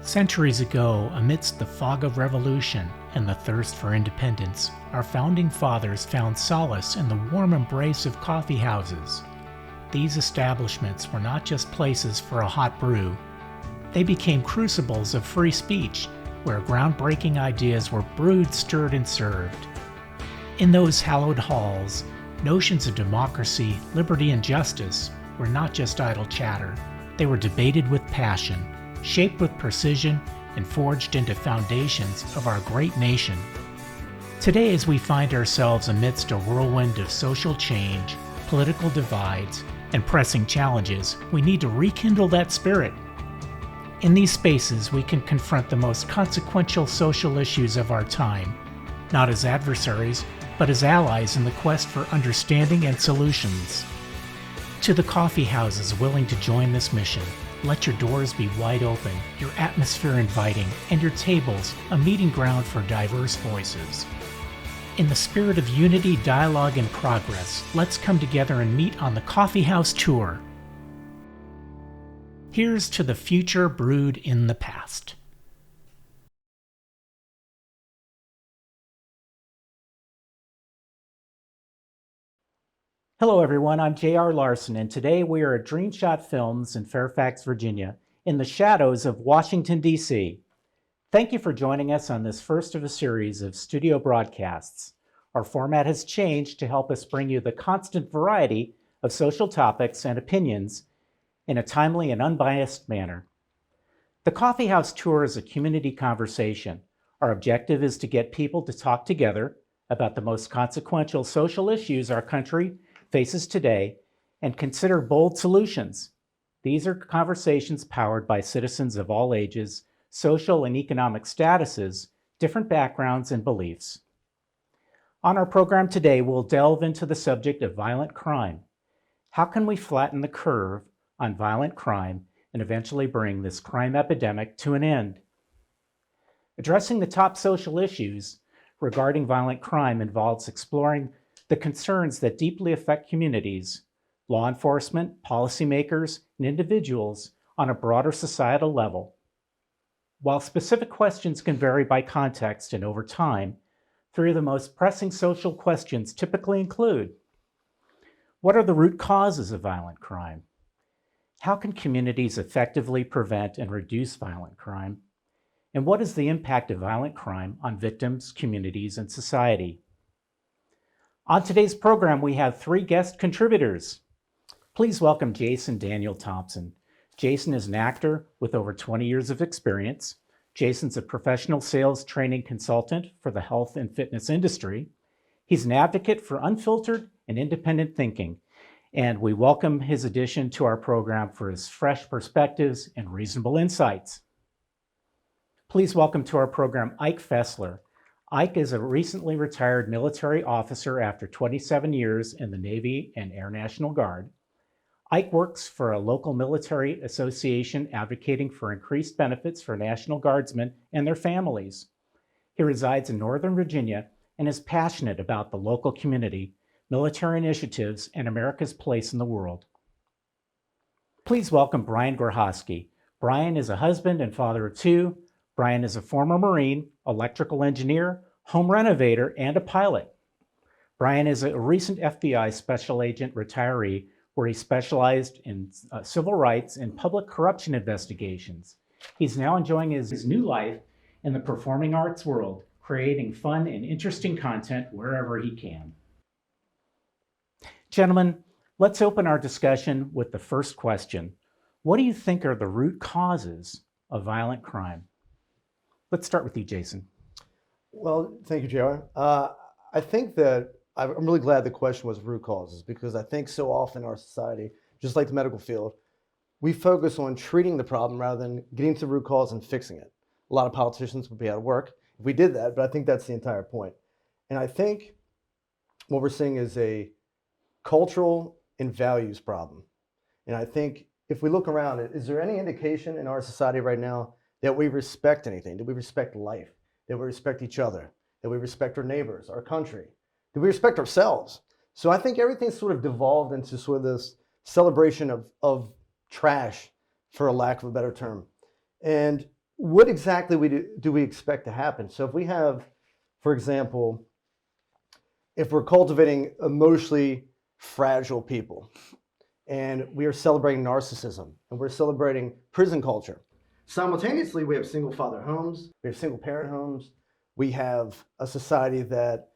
Centuries ago, amidst the fog of revolution and the thirst for independence, our founding fathers found solace in the warm embrace of coffee houses. These establishments were not just places for a hot brew. They became crucibles of free speech, where groundbreaking ideas were brewed, stirred, and served. In those hallowed halls, notions of democracy, liberty, and justice were not just idle chatter. They were debated with passion, shaped with precision, and forged into foundations of our great nation. Today, as we find ourselves amidst a whirlwind of social change, political divides, and pressing challenges, we need to rekindle that spirit. In these spaces, we can confront the most consequential social issues of our time, not as adversaries, but as allies in the quest for understanding and solutions. To the coffee houses willing to join this mission, let your doors be wide open, your atmosphere inviting, and your tables a meeting ground for diverse voices. In the spirit of unity, dialogue, and progress, let's come together and meet on the Coffeehouse Tour. Here's to the future brewed in the past. Hello everyone, I'm J.R. Larson, and today we are at Dreamshot Films in Fairfax, Virginia, in the shadows of Washington, D.C. Thank you for joining us on this first of a series of studio broadcasts. Our format has changed to help us bring you the constant variety of social topics and opinions in a timely and unbiased manner. The Coffeehouse Tour is a community conversation. Our objective is to get people to talk together about the most consequential social issues our country faces today and consider bold solutions. These are conversations powered by citizens of all ages, social and economic statuses, different backgrounds, and beliefs. On our program today, we'll delve into the subject of violent crime. How can we flatten the curve on violent crime and eventually bring this crime epidemic to an end? Addressing the top social issues regarding violent crime involves exploring the concerns that deeply affect communities, law enforcement, policymakers, and individuals on a broader societal level. While specific questions can vary by context and over time, three of the most pressing social questions typically include: what are the root causes of violent crime? How can communities effectively prevent and reduce violent crime? And what is the impact of violent crime on victims, communities, and society? On today's program, we have three guest contributors. Please welcome Jason Daniel Thompson. Jason is an actor with over 20 years of experience. Jason's a professional sales training consultant for the health and fitness industry. He's an advocate for unfiltered and independent thinking, and we welcome his addition to our program for his fresh perspectives and reasonable insights. Please welcome to our program Ike Fessler. Ike is a recently retired military officer after 27 years in the Navy and Air National Guard. Ike works for a local military association advocating for increased benefits for National Guardsmen and their families. He resides in Northern Virginia and is passionate about the local community, military initiatives, and America's place in the world. Please welcome Brian Grohosky. Brian is a husband and father of two. Brian is a former Marine, electrical engineer, home renovator, and a pilot. Brian is a recent FBI special agent retiree where he specialized in civil rights and public corruption investigations. He's now enjoying his new life in the performing arts world, creating fun and interesting content wherever he can. Gentlemen, let's open our discussion with the first question. What do you think are the root causes of violent crime? Let's start with you, Jason. Well, thank you, JR. I think that I'm really glad the question was root causes, because I think so often in our society, just like the medical field, we focus on treating the problem rather than getting to the root cause and fixing it. A lot of politicians would be out of work if we did that, but I think that's the entire point. And I think what we're seeing is a cultural and values problem. And I think if we look around, is there any indication in our society right now that we respect anything? Do we respect life? That we respect each other? That we respect our neighbors, our country? Do we respect ourselves? So I think everything's sort of devolved into sort of this celebration of trash, for a lack of a better term. And what exactly do we expect to happen? So if we have, for example, if we're cultivating emotionally fragile people and we are celebrating narcissism and we're celebrating prison culture, simultaneously we have single father homes, we have single parent homes, we have a society that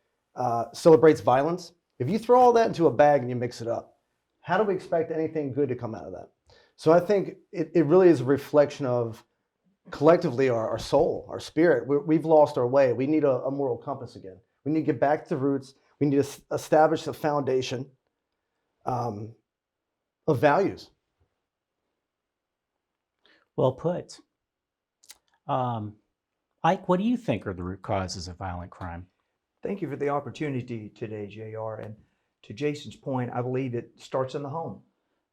celebrates violence. If you throw all that into a bag and you mix it up, how do we expect anything good to come out of that? So I think it really is a reflection of collectively our soul, our spirit. We've lost our way. We need a moral compass again. We need to get back to the roots. We need to establish a foundation of values. Well put. Um, Ike, what do you think are the root causes of violent crime? Thank you for the opportunity today, JR. And to Jason's point, I believe it starts in the home.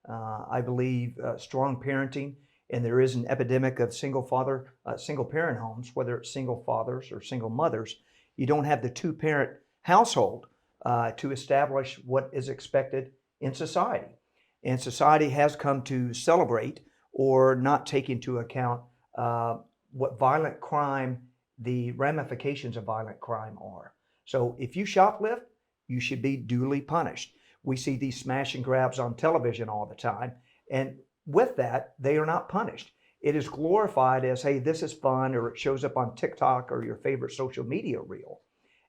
I believe strong parenting, and there is an epidemic of single parent homes, whether it's single fathers or single mothers. You don't have the two parent household to establish what is expected in society. And society has come to celebrate or not take into account what violent crime, the ramifications of violent crime are. So if you shoplift, you should be duly punished. We see these smash and grabs on television all the time. And with that, they are not punished. It is glorified as, hey, this is fun, or it shows up on TikTok or your favorite social media reel.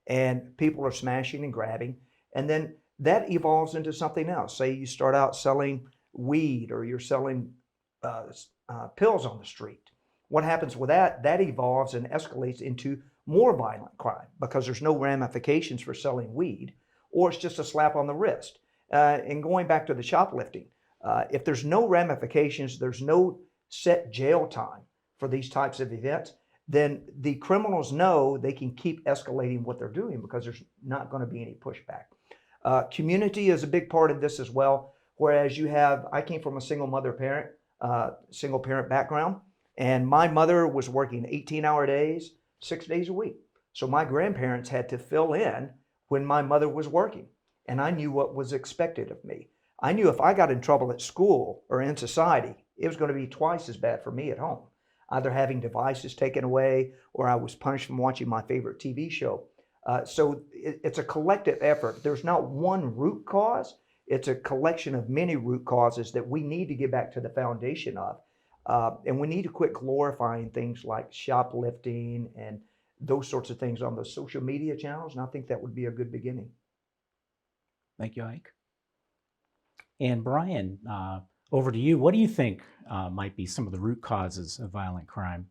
And people are smashing and grabbing. And then that evolves into something else. Say you start out selling weed or you're selling pills on the street. What happens with that? That evolves and escalates into more violent crime because there's no ramifications for selling weed, or it's just a slap on the wrist. And going back to the shoplifting, if there's no ramifications, there's no set jail time for these types of events, then the criminals know they can keep escalating what they're doing because there's not going to be any pushback. Community is a big part of this as well. Whereas I came from a single parent background, and my mother was working 18-hour days, 6 days a week. So my grandparents had to fill in when my mother was working, and I knew what was expected of me. I knew if I got in trouble at school or in society, it was going to be twice as bad for me at home, either having devices taken away or I was punished from watching my favorite TV show. So it's a collective effort. There's not one root cause. It's a collection of many root causes that we need to get back to the foundation of. And we need to quit glorifying things like shoplifting and those sorts of things on the social media channels. And I think that would be a good beginning. Thank you, Ike. And Brian, over to you. What do you think might be some of the root causes of violent crime?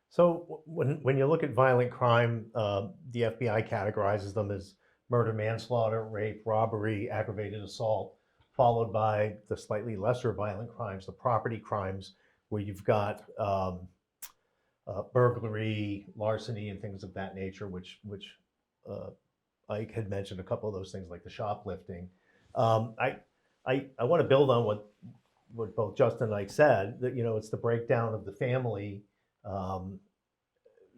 So when you look at violent crime, the FBI categorizes them as murder, manslaughter, rape, robbery, aggravated assault, followed by the slightly lesser violent crimes, the property crimes, where you've got burglary, larceny, and things of that nature, which Ike had mentioned a couple of those things, like the shoplifting. I want to build on what both Justin and Ike said, that it's the breakdown of the family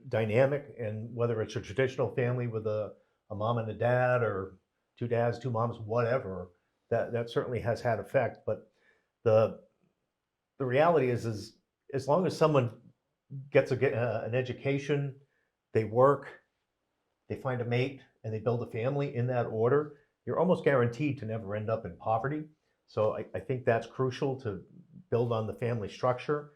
dynamic, and whether it's a traditional family with a mom and a dad, or two dads, two moms, whatever, that certainly has had effect. But the reality is as long as someone gets an education, they work, they find a mate, and they build a family in that order, you're almost guaranteed to never end up in poverty. So I think that's crucial, to build on the family structure.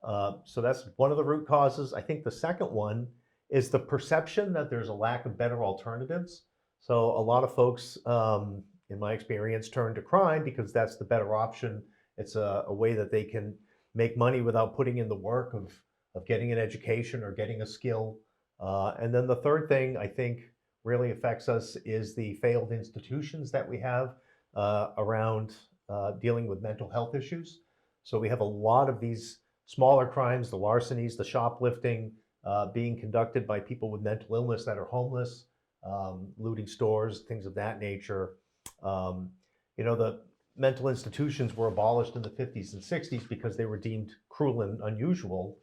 So that's one of the root causes. I think the second one is the perception that there's a lack of better alternatives. So a lot of folks, in my experience, turn to crime because that's the better option. It's a way that they can make money without putting in the work of getting an education or getting a skill. And then the third thing I think really affects us is the failed institutions that we have around dealing with mental health issues. So we have a lot of these smaller crimes, the larcenies, the shoplifting, being conducted by people with mental illness that are homeless, looting stores, things of that nature. The mental institutions were abolished in the 50s and 60s because they were deemed cruel and unusual.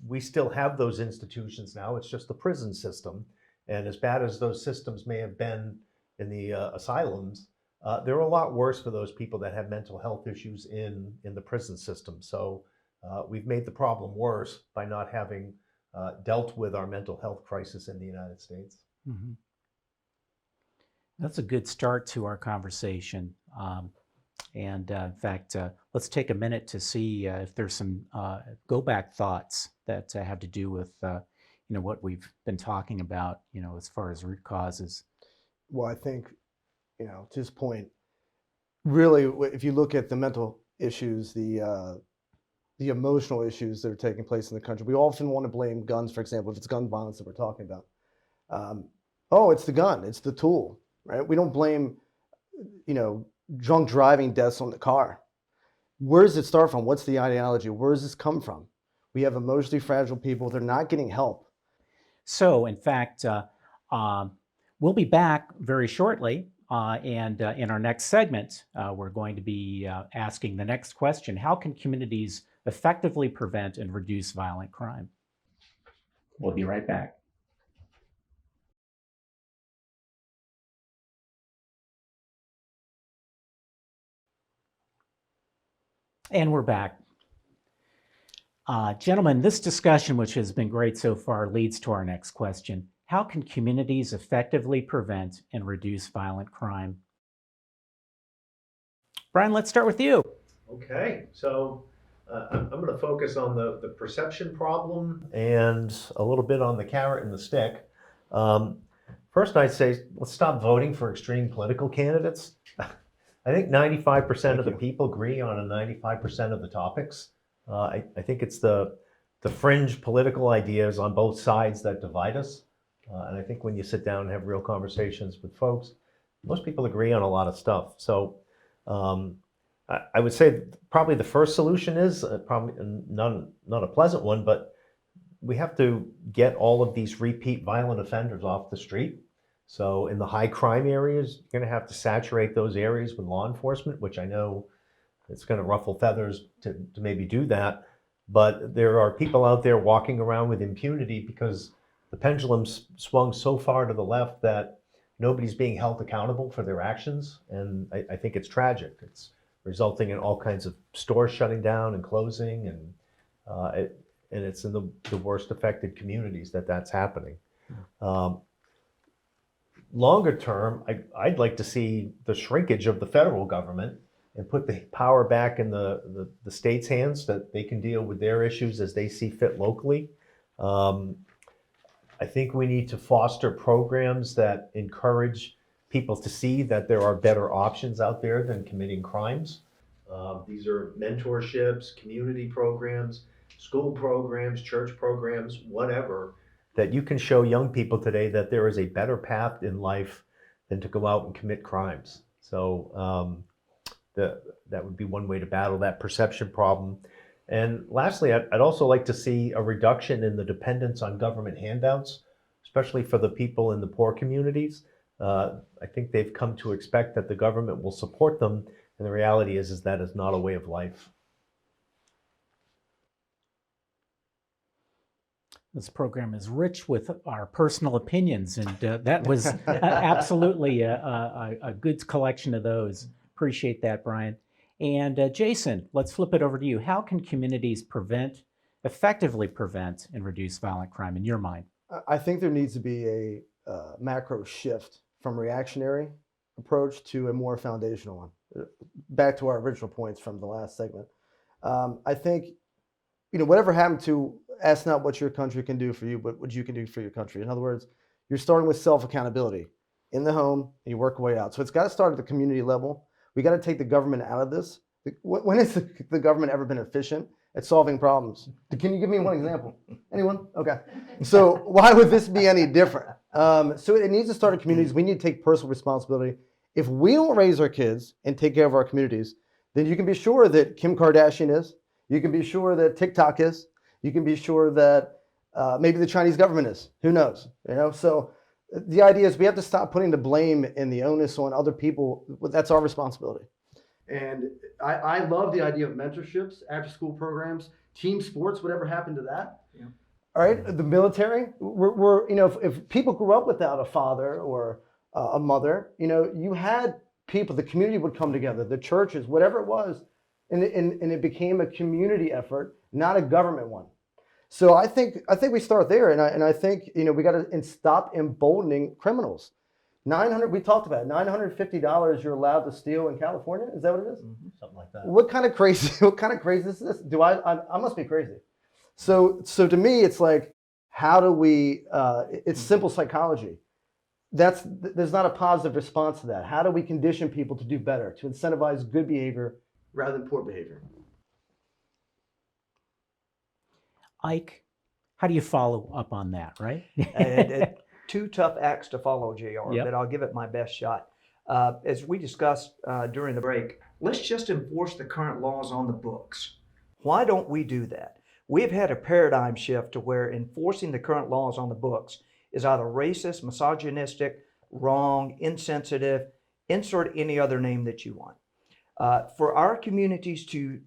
We still have those institutions now. It's just the prison system. And as bad as those systems may have been in the asylums, they're a lot worse for those people that have mental health issues in the prison system. So we've made the problem worse by not having dealt with our mental health crisis in the United States. Mm-hmm. That's a good start to our conversation. In fact, let's take a minute to see if there's some go-back thoughts that have to do with what we've been talking about, as far as root causes. Well, I think, to this point, really, if you look at the mental issues, the emotional issues that are taking place in the country, we often want to blame guns, for example, if it's gun violence that we're talking about. Oh, it's the gun, it's the tool, right? We don't blame, drunk driving deaths on the car. Where does it start from? What's the ideology? Where does this come from? We have emotionally fragile people. They're not getting help. So, in fact, we'll be back very shortly. And in our next segment, we're going to be asking the next question: how can communities effectively prevent and reduce violent crime? We'll be right back. And we're back. Gentlemen, this discussion, which has been great so far, leads to our next question. How can communities effectively prevent and reduce violent crime? Brian, let's start with you. Okay, so I'm going to focus on the perception problem and a little bit on the carrot and the stick. First, I'd say let's stop voting for extreme political candidates. I think 95% of the people agree on 95% of the topics. I think it's the fringe political ideas on both sides that divide us. And I think when you sit down and have real conversations with folks, most people agree on a lot of stuff. So I would say probably the first solution is probably not a pleasant one, but we have to get all of these repeat violent offenders off the street. So in the high crime areas, you're going to have to saturate those areas with law enforcement, which I know it's going to ruffle feathers to maybe do that. But there are people out there walking around with impunity because the pendulum swung so far to the left that nobody's being held accountable for their actions. And I think it's tragic. It's resulting in all kinds of stores shutting down and closing. And it's in the worst affected communities that's happening. Longer term, I'd like to see the shrinkage of the federal government and put the power back in the states' hands, that they can deal with their issues as they see fit locally. I think we need to foster programs that encourage people to see that there are better options out there than committing crimes. These are mentorships, community programs, school programs, church programs, whatever, that you can show young people today that there is a better path in life than to go out and commit crimes. So that would be one way to battle that perception problem. And lastly, I'd also like to see a reduction in the dependence on government handouts, especially for the people in the poor communities. I think they've come to expect that the government will support them, and the reality is that is not a way of life. This program is rich with our personal opinions, and that was absolutely a good collection of those. Appreciate that, Brian. And Jason, let's flip it over to you. How can communities effectively prevent and reduce violent crime in your mind? I think there needs to be a macro shift from reactionary approach to a more foundational one. Back to our original points from the last segment. I think, whatever happened to ask not what your country can do for you, but what you can do for your country. In other words, you're starting with self-accountability in the home, and you work your way out. So it's got to start at the community level. We got to take the government out of this. When has the government ever been efficient at solving problems? Can you give me one example? Anyone? Okay. So why would this be any different? So it needs to start at communities. We need to take personal responsibility. If we don't raise our kids and take care of our communities, then you can be sure that Kim Kardashian is. You can be sure that TikTok is. You can be sure that maybe the Chinese government is. Who knows? So the idea is we have to stop putting the blame and the onus on other people. That's our responsibility. And I love the idea of mentorships, after-school programs, team sports. Whatever happened to that? Yeah. All right, the military. We're if people grew up without a father or a mother, you had people. The community would come together. The churches, whatever it was. and it became a community effort, not a government one. So I think we start there, and I think we got to stop emboldening criminals. 900. We talked about it, $950 you're allowed to steal in California. Is that what it is? Something like that. What kind of crazy? What kind of crazy is this? I must be crazy. So to me, it's like, how do we? It's simple psychology. There's not a positive response to that. How do we condition people to do better, to incentivize good behavior rather than poor behavior? Ike, how do you follow up on that, right? Two tough acts to follow, JR, Yep. but I'll give it my best shot. As we discussed during the break, let's just enforce the current laws on the books. Why don't we do that? We've had a paradigm shift to where enforcing the current laws on the books is either racist, misogynistic, wrong, insensitive, insert any other name that you want. For our communities to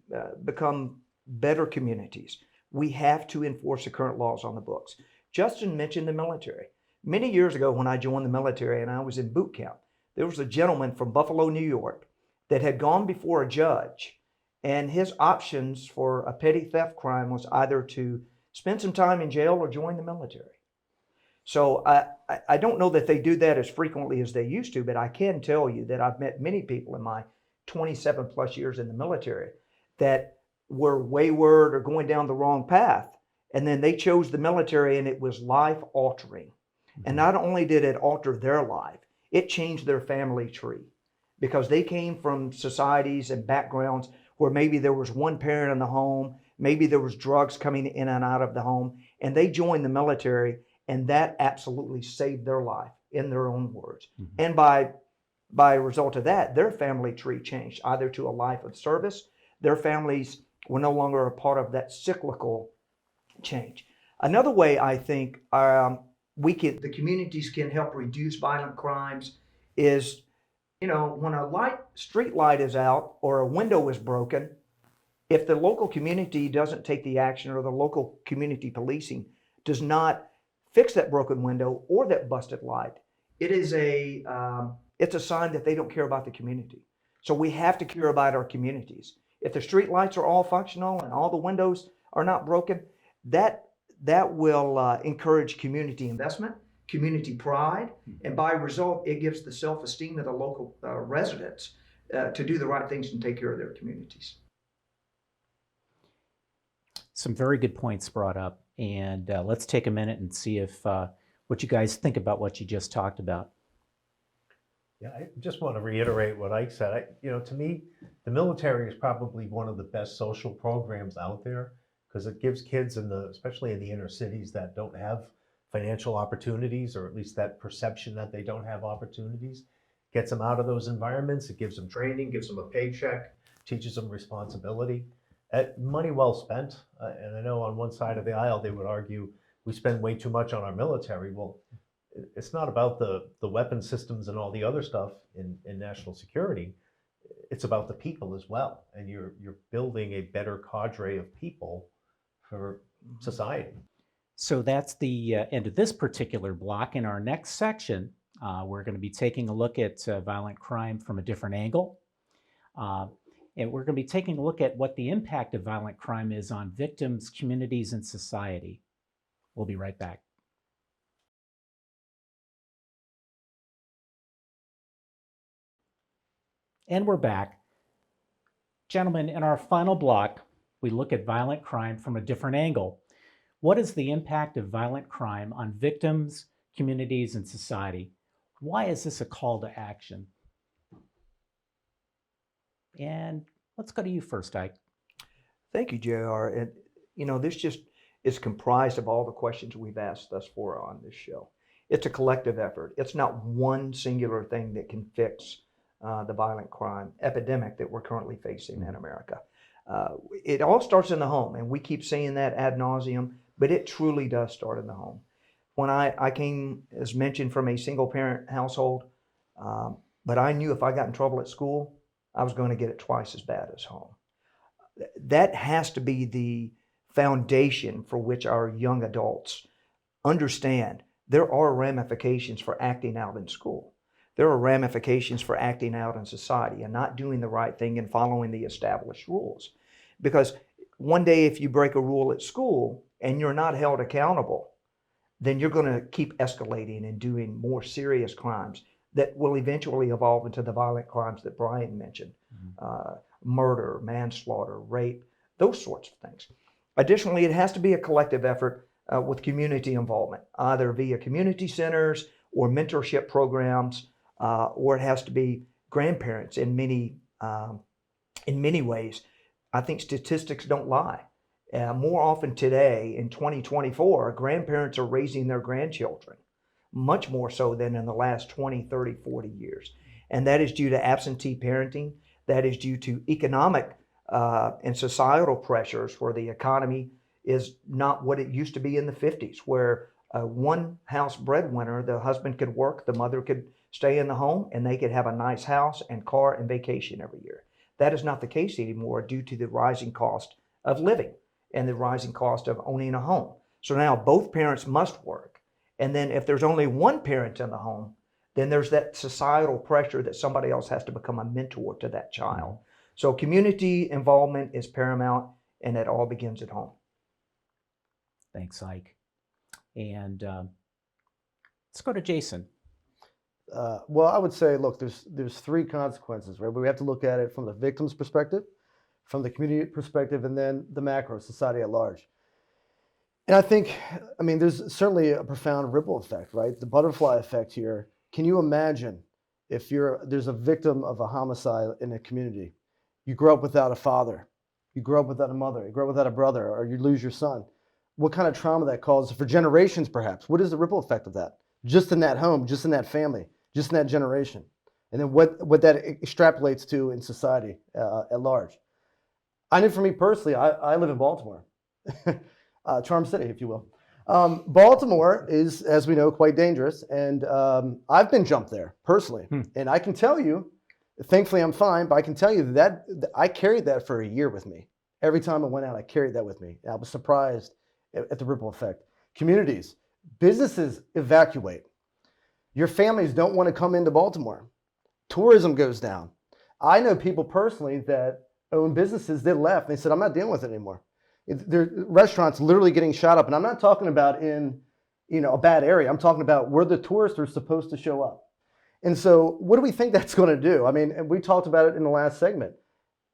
become better communities, we have to enforce the current laws on the books. Justin mentioned the military. Many years ago when I joined the military and I was in boot camp, there was a gentleman from Buffalo, New York, that had gone before a judge, and his options for a petty theft crime was either to spend some time in jail or join the military. So I don't know that they do that as frequently as they used to, but I can tell you that I've met many people in my 27 plus years in the military that were wayward or going down the wrong path. And then they chose the military and it was life altering. And not only did it alter their life, it changed their family tree, because they came from societies and backgrounds where maybe there was one parent in the home, maybe there was drugs coming in and out of the home, and they joined the military, and that absolutely saved their life, in their own words. Mm-hmm. And by result of that, their family tree changed either to a life of service. Their families were no longer a part of that cyclical change. Another way I think the communities can help reduce violent crimes is, when a street light is out or a window is broken, if the local community doesn't take the action, or the local community policing does not fix that broken window or that busted light, it's a sign that they don't care about the community. So we have to care about our communities. If the street lights are all functional and all the windows are not broken, that will encourage community investment, community pride, and by result, it gives the self-esteem of the local residents to do the right things and take care of their communities. Some very good points brought up, and let's take a minute and see if what you guys think about what you just talked about. Yeah, I just want to reiterate what Ike said. To me, the military is probably one of the best social programs out there, because it gives kids especially in the inner cities that don't have financial opportunities, or at least that perception that they don't have opportunities, gets them out of those environments. It gives them training, gives them a paycheck, teaches them responsibility. Money well spent. And I know on one side of the aisle, they would argue we spend way too much on our military. Well, it's not about the weapon systems and all the other stuff in national security. It's about the people as well. And you're building a better cadre of people for society. So that's the end of this particular block. In our next section, we're going to be taking a look at violent crime from a different angle. And we're going to be taking a look at what the impact of violent crime is on victims, communities, and society. We'll be right back. And we're back. Gentlemen, in our final block, we look at violent crime from a different angle. What is the impact of violent crime on victims, communities, and society? Why is this a call to action? And let's go to you first, Ike. Thank you, JR. And, this just is comprised of all the questions we've asked thus far on this show. It's a collective effort. It's not one singular thing that can fix the violent crime epidemic that we're currently facing in America. It all starts in the home, and we keep saying that ad nauseum, but it truly does start in the home. When I came, as mentioned, from a single-parent household, but I knew if I got in trouble at school, I was going to get it twice as bad as home. That has to be the foundation for which our young adults understand there are ramifications for acting out in school. there are ramifications for acting out in society and not doing the right thing and following the established rules. Because one day if you break a rule at school and you're not held accountable, then you're going to keep escalating and doing more serious crimes that will eventually evolve into the violent crimes that Brian mentioned. Murder, manslaughter, rape, those sorts of things. Additionally, it has to be a collective effort with community involvement, either via community centers or mentorship programs, or it has to be grandparents in many ways. I think statistics don't lie. More often today, in 2024, grandparents are raising their grandchildren, much more so than in the last 20, 30, 40 years. And that is due to absentee parenting. That is due to economic and societal pressures where the economy is not what it used to be in the 50s, where one house breadwinner, the husband could work, the mother could stay in the home, and they could have a nice house and car and vacation every year. That is not the case anymore due to the rising cost of living and the rising cost of owning a home. So now both parents must work. And then if there's only one parent in the home, then there's that societal pressure that somebody else has to become a mentor to that child. So community involvement is paramount, and it all begins at home. Thanks, Ike. And let's go to Jason. Well, I would say, look, there's three consequences, right? But we have to look at it from the victim's perspective, from the community perspective, and then the macro, society at large. And I think, I mean, there's certainly a profound ripple effect, right? The butterfly effect here. Can you imagine if there's a victim of a homicide in a community? You grow up without a father, you grow up without a mother, you grow up without a brother, or you lose your son. What kind of trauma that causes for generations, perhaps? What is the ripple effect of that? Just in that home, just in that family, just in that generation. And then what that extrapolates to in society at large. I know for me personally, I live in Baltimore, Charm City, if you will. Baltimore is, as we know, quite dangerous. And I've been jumped there personally. And I can tell you, thankfully I'm fine, but I can tell you that I carried that for a year with me. Every time I went out, I carried that with me. I was surprised at the ripple effect. Communities, businesses evacuate. Your families don't want to come into Baltimore. Tourism goes down. I know people personally that own businesses that left. They said, I'm not dealing with it anymore. There restaurants literally getting shot up. And I'm not talking about in a bad area. I'm talking about where the tourists are supposed to show up. And so what do we think that's going to do? I mean, and we talked about it in the last segment.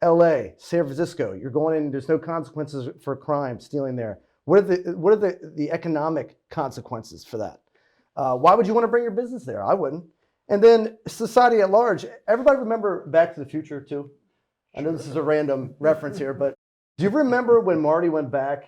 LA, San Francisco, you're going in, there's no consequences for crime, stealing there. What are the economic consequences for that? Why would you want to bring your business there? I wouldn't. And then society at large. Everybody remember Back to the Future too? I know this is a random reference here, but do you remember when Marty went back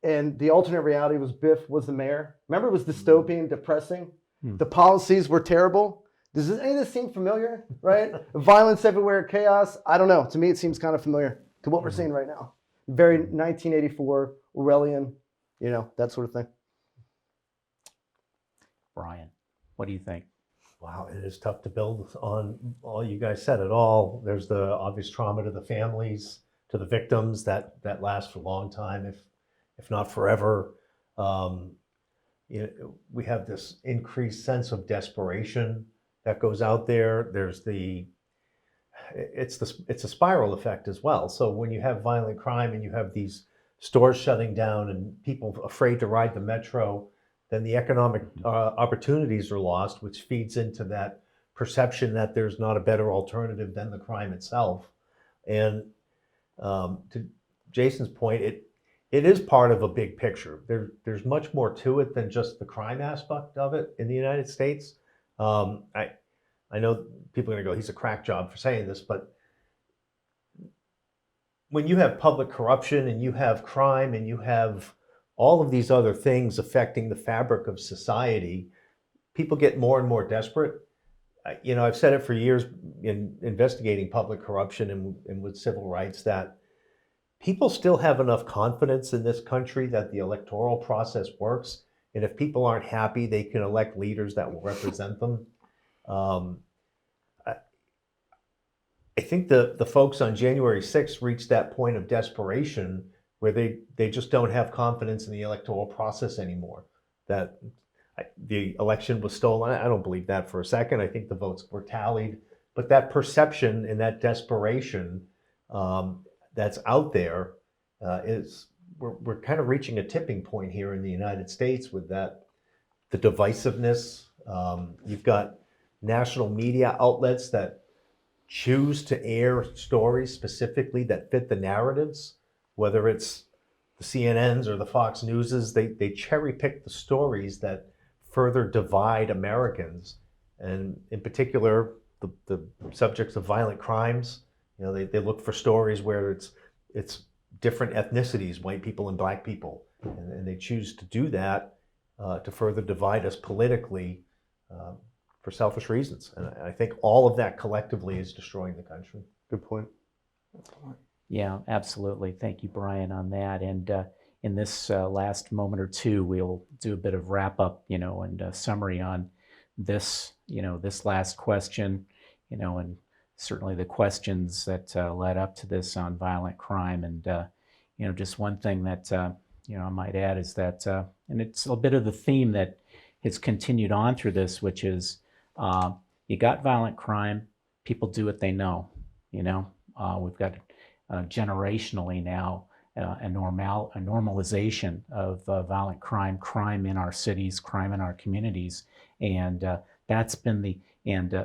and the alternate reality was Biff was the mayor? Remember it was dystopian, depressing? The policies were terrible. Does any of this seem familiar, right? Violence everywhere, chaos. I don't know. To me, it seems kind of familiar to what we're seeing right now. Very 1984, Orwellian, that sort of thing. Brian, what do you think? Wow, it is tough to build on all you guys said at all. There's the obvious trauma to the families, to the victims that lasts for a long time, if not forever. We have this increased sense of desperation that goes out there. It's a spiral effect as well. So when you have violent crime and you have these stores shutting down and people afraid to ride the metro, then the economic opportunities are lost, which feeds into that perception that there's not a better alternative than the crime itself. And to Jason's point, it is part of a big picture. There's much more to it than just the crime aspect of it in the United States. I know people are going to go, he's a crack job for saying this, but when you have public corruption and you have crime and you have all of these other things affecting the fabric of society, people get more and more desperate. I've said it for years in investigating public corruption and with civil rights that people still have enough confidence in this country that the electoral process works. And if people aren't happy, they can elect leaders that will represent them. I think the folks on January 6th reached that point of desperation where they just don't have confidence in the electoral process anymore. That the election was stolen. I don't believe that for a second. I think the votes were tallied, but that perception and that desperation that's out there is we're kind of reaching a tipping point here in the United States with that the divisiveness. You've got national media outlets that choose to air stories specifically that fit the narratives, whether it's the CNNs or the Fox Newses. They cherry pick the stories that further divide Americans, and in particular the subjects of violent crimes. You know, they look for stories where it's different ethnicities, white people and black people, and they choose to do that to further divide us politically for selfish reasons. And I think all of that collectively is destroying the country. Good point. Yeah, absolutely. Thank you, Brian, on that. And in this last moment or two, we'll do a bit of wrap up, and summary on this, this last question, and certainly the questions that led up to this on violent crime. And, just one thing that, I might add is that, and it's a bit of the theme that has continued on through this, which is you got violent crime, people do what they know, we've got generationally now a normalization of violent crime in our cities, crime in our communities, and that's been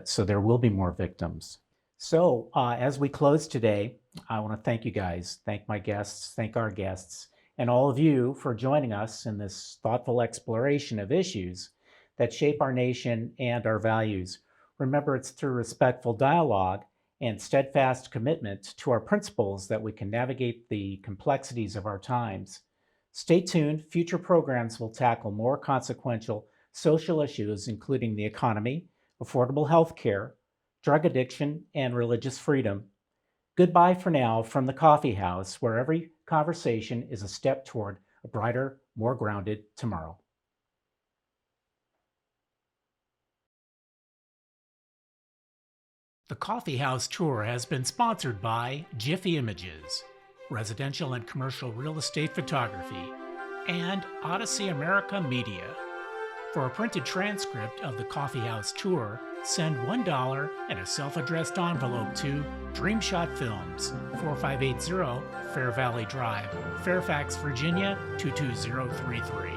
so there will be more victims. So as we close today, I want to thank you guys, thank my guests, thank our guests, and all of you for joining us in this thoughtful exploration of issues that shape our nation and our values. Remember, it's through respectful dialogue and steadfast commitment to our principles that we can navigate the complexities of our times. Stay tuned. Future programs will tackle more consequential social issues, including the economy, affordable health care, drug addiction, and religious freedom. Goodbye for now from the Coffeehouse, where every conversation is a step toward a brighter, more grounded tomorrow. The Coffeehouse tour has been sponsored by Jiffy Images, residential and commercial real estate photography, and Odyssey America Media. For a printed transcript of the Coffeehouse tour, send $1 and a self-addressed envelope to Dreamshot Films, 4580 Fair Valley Drive, Fairfax, Virginia 22033.